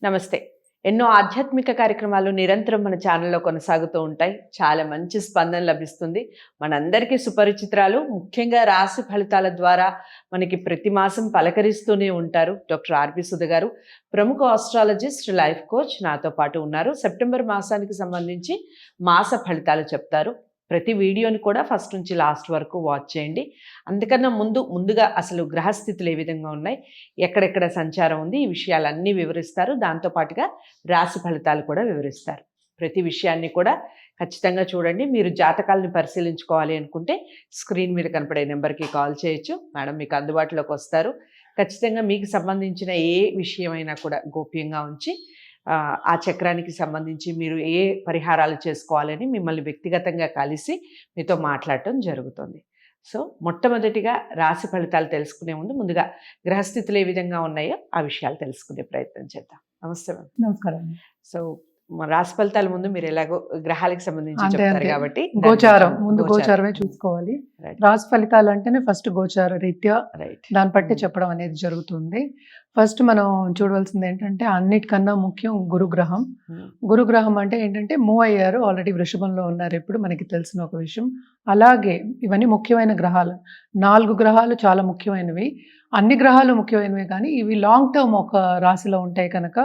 నమస్తే. ఎన్నో ఆధ్యాత్మిక కార్యక్రమాలు నిరంతరం మన ఛానల్‌లో కొనసాగుతూ ఉంటాయి. చాలా మంచి స్పందన లభిస్తుంది. మనందరికీ సుపరిచితురాలు, ముఖ్యంగా రాశి ఫలితాల ద్వారా మనకి ప్రతి మాసం పలకరిస్తూనే ఉంటారు డాక్టర్ ఆర్‌పి సుధ గారు. ప్రముఖ ఆస్ట్రాలజిస్ట్, లైఫ్ కోచ్ నాతో పాటు ఉన్నారు. సెప్టెంబర్ మాసానికి సంబంధించి మాస ఫలితాలు చెప్తారు. ప్రతి వీడియోని కూడా ఫస్ట్ నుంచి లాస్ట్ వరకు వాచ్ చేయండి. అందుకన్నా ముందుగా అసలు గ్రహస్థితులు ఏ విధంగా ఉన్నాయి, ఎక్కడెక్కడ సంచారం ఉంది, ఈ విషయాలన్నీ వివరిస్తారు. దాంతో పాటుగా రాశి ఫలితాలు కూడా వివరిస్తారు. ప్రతి విషయాన్ని కూడా ఖచ్చితంగా చూడండి. మీరు జాతకాలను పరిశీలించుకోవాలి అనుకుంటే స్క్రీన్ మీద కనపడే నెంబర్కి కాల్ చేయొచ్చు. మేడం మీకు అందుబాటులోకి వస్తారు. ఖచ్చితంగా మీకు సంబంధించిన ఏ విషయమైనా కూడా గోప్యంగా ఉంచి ఆ చక్రానికి సంబంధించి మీరు ఏ పరిహారాలు చేసుకోవాలని మిమ్మల్ని వ్యక్తిగతంగా కలిసి మీతో మాట్లాడటం జరుగుతుంది. సో మొట్టమొదటిగా రాశి ఫలితాలు తెలుసుకునే ముందుగా గ్రహస్థితులు ఏ విధంగా ఉన్నాయో ఆ విషయాలు తెలుసుకునే ప్రయత్నం చేద్దాం. నమస్తే మేడం. నమస్కారం. సో రాశి ఫలితాల ముందు మీరు ఎలాగో గ్రహాలకు సంబంధించి అంతే చెప్తారు అంతే. కాబట్టి గోచారం ముందు గోచారమే చూసుకోవాలి. రైట్ రాశి ఫలితాలు అంటేనే ఫస్ట్ గోచార రీత్యా రైట్ దాన్ని బట్టి చెప్పడం అనేది జరుగుతుంది. ఫస్ట్ మనం చూడవలసింది ఏంటంటే అన్నిటికన్నా ముఖ్యం గురుగ్రహం. గురుగ్రహం అంటే ఏంటంటే మూవ్ అయ్యారు, ఆల్రెడీ వృషభంలో ఉన్నారు, ఇప్పుడు మనకి తెలిసిన ఒక విషయం. అలాగే ఇవన్నీ ముఖ్యమైన గ్రహాలు. 4 గ్రహాలు చాలా ముఖ్యమైనవి. అన్ని గ్రహాలు ముఖ్యమైనవి, కానీ ఇవి లాంగ్ టర్మ్ ఒక రాశిలో ఉంటాయి కనుక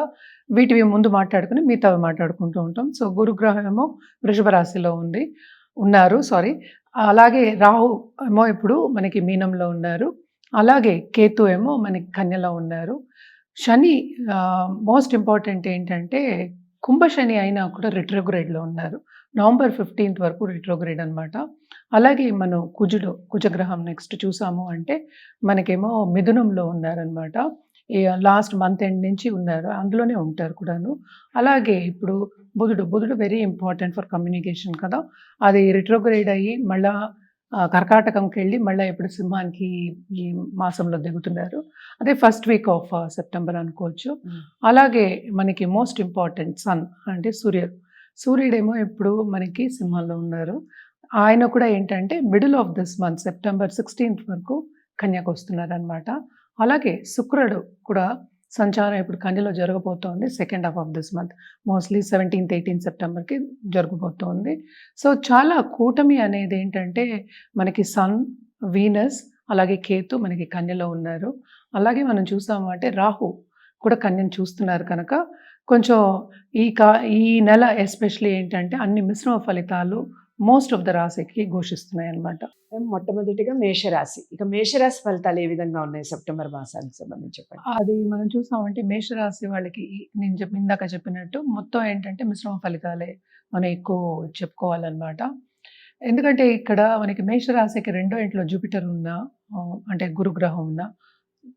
వీటివి ముందు మాట్లాడుకుని మిగతావి మాట్లాడుకుంటూ ఉంటాం. సో గురుగ్రహం ఏమో వృషభ రాశిలో ఉన్నారు. అలాగే రాహు ఏమో ఇప్పుడు మనకి మీనంలో ఉన్నారు. అలాగే కేతు ఏమో మనకి కన్యలో ఉన్నారు. శని మోస్ట్ ఇంపార్టెంట్ ఏంటంటే కుంభశని అయినా కూడా రిట్రోగ్రేడ్లో ఉన్నారు. నవంబర్ 15th వరకు రిట్రోగ్రేడ్ అనమాట. అలాగే మనం కుజగ్రహం నెక్స్ట్ చూసాము అంటే మనకేమో మిథునంలో ఉన్నారనమాట. లాస్ట్ మంత్ ఎండ్ నుంచి ఉన్నారు, అందులోనే ఉంటారు కూడాను. అలాగే ఇప్పుడు బుధుడు వెరీ ఇంపార్టెంట్ ఫర్ కమ్యూనికేషన్ కదా. అది రిట్రోగ్రేడ్ అయ్యి మళ్ళా కర్కాటకంకి వెళ్ళి మళ్ళీ ఇప్పుడు సింహానికి ఈ మాసంలో దిగుతున్నారు. అదే ఫస్ట్ వీక్ ఆఫ్ సెప్టెంబర్ అనుకోవచ్చు. అలాగే మనకి మోస్ట్ ఇంపార్టెంట్ సన్ అంటే సూర్యుడేమో ఇప్పుడు మనకి సింహంలో ఉన్నారు. ఆయన కూడా ఏంటంటే middle of this month September 16th వరకు కన్యకు వస్తున్నారు అనమాట. అలాగే శుక్రుడు కూడా సంచారం ఇప్పుడు కన్యలో జరగబోతోంది. Second half of this month mostly 17th 18th సెప్టెంబర్కి జరగబోతోంది. సో చాలా కూటమి అనేది ఏంటంటే మనకి సన్, వీనస్, అలాగే కేతు మనకి కన్యలో ఉన్నారు. అలాగే మనం చూసాము అంటే రాహు కూడా కన్యను చూస్తున్నారు కనుక కొంచెం ఈ నెల ఎస్పెషలీ ఏంటంటే అన్ని మిశ్రమ ఫలితాలు మోస్ట్ ఆఫ్ ద రాశికి ఘోషిస్తున్నాయి అన్నమాట. మొట్టమొదటిగా మేషరాశి. ఇక మేషరాశి ఫలితాలు ఏ విధంగా ఉన్నాయి సెప్టెంబర్ మాసానికి సంబంధించి చెప్పండి. అది మనం చూసామంటే మేషరాశి వాళ్ళకి నేను ఇందాక చెప్పినట్టు మొత్తం ఏంటంటే మిశ్రమ ఫలితాలే మనం ఎక్కువ చెప్పుకోవాలన్నమాట. ఎందుకంటే ఇక్కడ మనకి మేషరాశికి 2వ ఇంట్లో జూపిటర్ ఉన్న అంటే గురుగ్రహం ఉన్న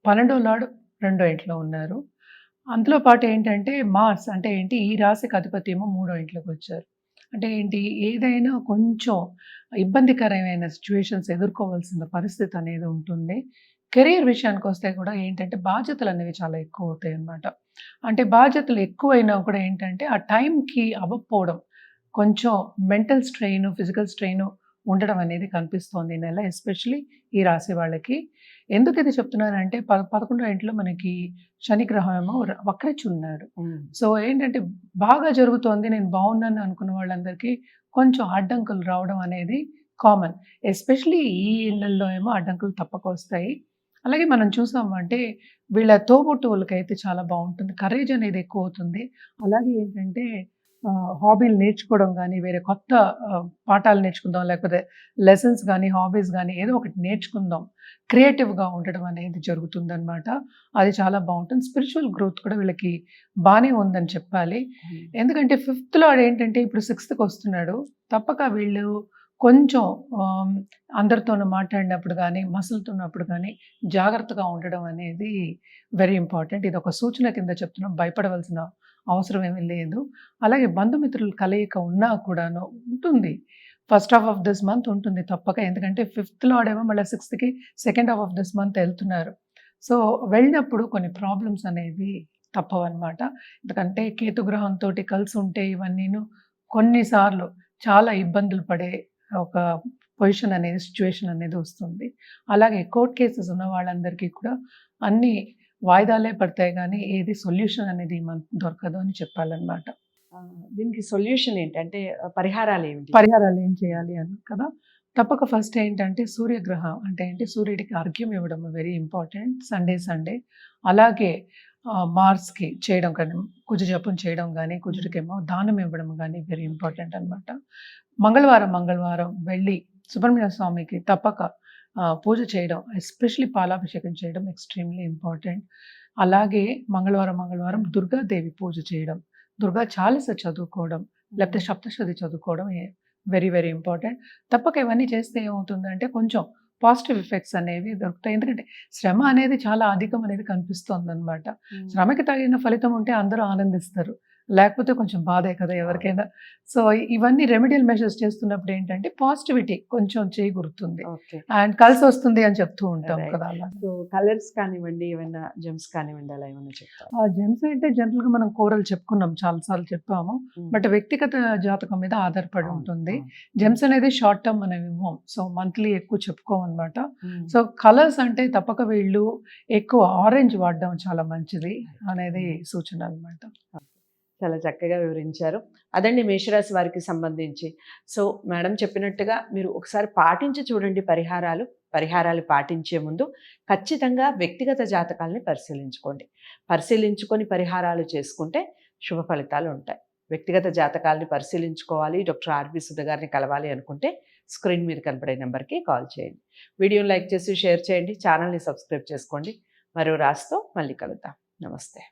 12వ లార్డ్ 2వ ఇంట్లో ఉన్నారు. అందులో పాటు ఏంటంటే మార్స్ అంటే ఏంటి, ఈ రాశికి అధిపతి ఏమో 3వ ఇంట్లోకి వచ్చారు. అంటే ఏంటి, ఏదైనా కొంచెం ఇబ్బందికరమైన సిచ్యువేషన్స్ ఎదుర్కోవాల్సిన పరిస్థితి అనేది ఉంటుంది. కెరీర్ విషయానికి వస్తే కూడా ఏంటంటే బాధ్యతలు అనేవి చాలా ఎక్కువ అవుతాయి అన్నమాట. అంటే బాధ్యతలు ఎక్కువైనా కూడా ఏంటంటే ఆ టైంకి అవ్వకపోవడం, కొంచెం మెంటల్ స్ట్రెయిన్, ఫిజికల్ స్ట్రెయిన్ ఉండడం అనేది కనిపిస్తోంది ఈ నెల, ఎస్పెషలీ ఈ రాశి వాళ్ళకి. ఎందుకు ఇది చెప్తున్నానంటే 11వ ఇంట్లో మనకి శని గ్రహం ఏమో వక్రించి ఉన్నాడు. సో ఏంటంటే బాగా జరుగుతోంది, నేను బాగున్నాను అనుకున్న వాళ్ళందరికీ కొంచెం అడ్డంకులు రావడం అనేది కామన్. ఎస్పెషలీ ఈ ఇళ్లలో ఏమో అడ్డంకులు తప్పక వస్తాయి. అలాగే మనం చూసాము అంటే వీళ్ళ తోబుట్టువులకైతే చాలా బాగుంటుంది, కరేజ్ అనేది ఎక్కువ అవుతుంది. అలాగే ఏంటంటే హాబీలు నేర్చుకోవడం కానీ, వేరే కొత్త పాఠాలు నేర్చుకుందాం, లేకపోతే లెసన్స్ కానీ, హాబీస్ కానీ ఏదో ఒకటి నేర్చుకుందాం, క్రియేటివ్గా ఉండడం అనేది జరుగుతుందన్నమాట. అది చాలా బాగుంటుంది. స్పిరిచువల్ గ్రోత్ కూడా వీళ్ళకి బాగానే ఉందని చెప్పాలి. ఎందుకంటే 5th లార్డ్ ఏంటంటే ఇప్పుడు 6th వస్తున్నాడు. తప్పక వీళ్ళు కొంచెం అందరితోనూ మాట్లాడినప్పుడు కానీ, మసులుతున్నప్పుడు కానీ జాగ్రత్తగా ఉండడం అనేది వెరీ ఇంపార్టెంట్. ఇది ఒక సూచన కింద చెప్తున్నాం, భయపడవలసిన అవసరం ఏమీ లేదు. అలాగే బంధుమిత్రుల కలయిక ఉన్నా కూడాను ఉంటుంది. First half of this month ఉంటుంది తప్పక. ఎందుకంటే 5th లార్డ్ ఏమో మళ్ళీ 6thకి second half of this month వెళ్తున్నారు. సో వెళ్ళినప్పుడు కొన్ని ప్రాబ్లమ్స్ అనేవి తప్పవన్నమాట. ఎందుకంటే కేతుగ్రహంతో కలిసి ఉంటే ఇవన్నీను కొన్నిసార్లు చాలా ఇబ్బందులు పడే ఒక పొజిషన్ అనేది, సిచ్యువేషన్ అనేది వస్తుంది. అలాగే కోర్ట్ కేసెస్ ఉన్న వాళ్ళందరికీ కూడా అన్ని వాయిదాలే పడతాయి గానీ, ఏది సొల్యూషన్ అనేది మనకు దొరకదు అని చెప్పాలనమాట. దీనికి సొల్యూషన్ ఏంటంటే పరిహారాలు ఏమిటి? పరిహారాలు ఏం చేయాలి అని కదా! తప్పక ఫస్ట్ ఏంటంటే సూర్యగ్రహం అంటే ఏంటి, సూర్యుడికి అర్ఘ్యం ఇవ్వడం వెరీ ఇంపార్టెంట్. సండే. అలాగే మార్స్‌కి చేయడం కానీ, కుజ జపం చేయడం గానీ, కుజుడికేమో దానం ఇవ్వడం గానీ వెరీ ఇంపార్టెంట్ అనమాట. మంగళవారం వెళ్ళి సుబ్రహ్మణ్య స్వామికి తప్పక పూజ చేయడం, ఎస్పెషల్లీ పాలాభిషేకం చేయడం ఎక్స్‌ట్రీమ్‌లీ ఇంపార్టెంట్. అలాగే మంగళవారం దుర్గాదేవి పూజ చేయడం, దుర్గా చాలీస చదువుకోవడం, లేకపోతే సప్తశతి చదువుకోవడం వెరీ, వెరీ ఇంపార్టెంట్. తప్పక ఇవన్నీ చేస్తే ఏమవుతుందంటే కొంచెం పాజిటివ్ ఎఫెక్ట్స్ అనేవి దొరుకుతాయి. ఎందుకంటే శ్రమ అనేది చాలా అధికం అనేది కనిపిస్తోందనమాట. శ్రమకి తగిన ఫలితం ఉంటే అందరూ ఆనందిస్తారు. లేకపోతే కొంచెం బాధే కదా ఎవరికైనా. సో, ఇవన్నీ రెమెడియల్ మెజర్స్ చేస్తున్నప్పుడు ఏంటంటే పాజిటివిటీ కొంచెం చేకూరుతుంది. ఓకే. అండ్ కలిసొస్తుంది అని చెప్తూ ఉంటాం రైట్. కదా అలా. సో, కలర్స్ కానివ్వండి, ఏమైనా జెమ్స్ కానివ్వండి అలా ఏమన్నా చెప్తారా? జెమ్స్ అంటే జనరల్‌గా మనం కూరలు చెప్పుకున్నాం. చాలా సార్లు చెప్పాము. బట్ వ్యక్తిగత జాతకం మీద ఆధారపడి అవును. ఉంటుంది. అవును. జెమ్స్ అనేది షార్ట్ టర్మ్ మనం ఇవ్వం. సో, మంత్లీ ఎక్కువ చెప్పుకోమనమాట. హ్మ్. సో, కలర్స్ అంటే తప్పక వీళ్ళు ఎక్కువ ఆరెంజ్ వాడడం చాలా మంచిది అనేది సూచన అనమాట. చాలా చక్కగా వివరించారు. అదండి మేషరాశి వారికి సంబంధించి. సో, మేడం చెప్పినట్టుగా మీరు ఒకసారి పాటించి చూడండి పరిహారాలు. పరిహారాలు పాటించే ముందు ఖచ్చితంగా వ్యక్తిగత జాతకాల్ని పరిశీలించుకోండి. పరిశీలించుకొని పరిహారాలు చేసుకుంటే శుభ ఫలితాలు ఉంటాయి. వ్యక్తిగత జాతకాల్ని పరిశీలించుకోవాలి, డాక్టర్ ఆర్‌బి సుధ గారిని కలవాలి అనుకుంటే స్క్రీన్ మీద కనపడే నెంబర్‌కి కాల్ చేయండి. వీడియోని లైక్ చేసి షేర్ చేయండి. ఛానల్‌ని సబ్స్క్రైబ్ చేసుకోండి. మరో రాశితో మళ్ళీ కలుద్దాం. నమస్తే.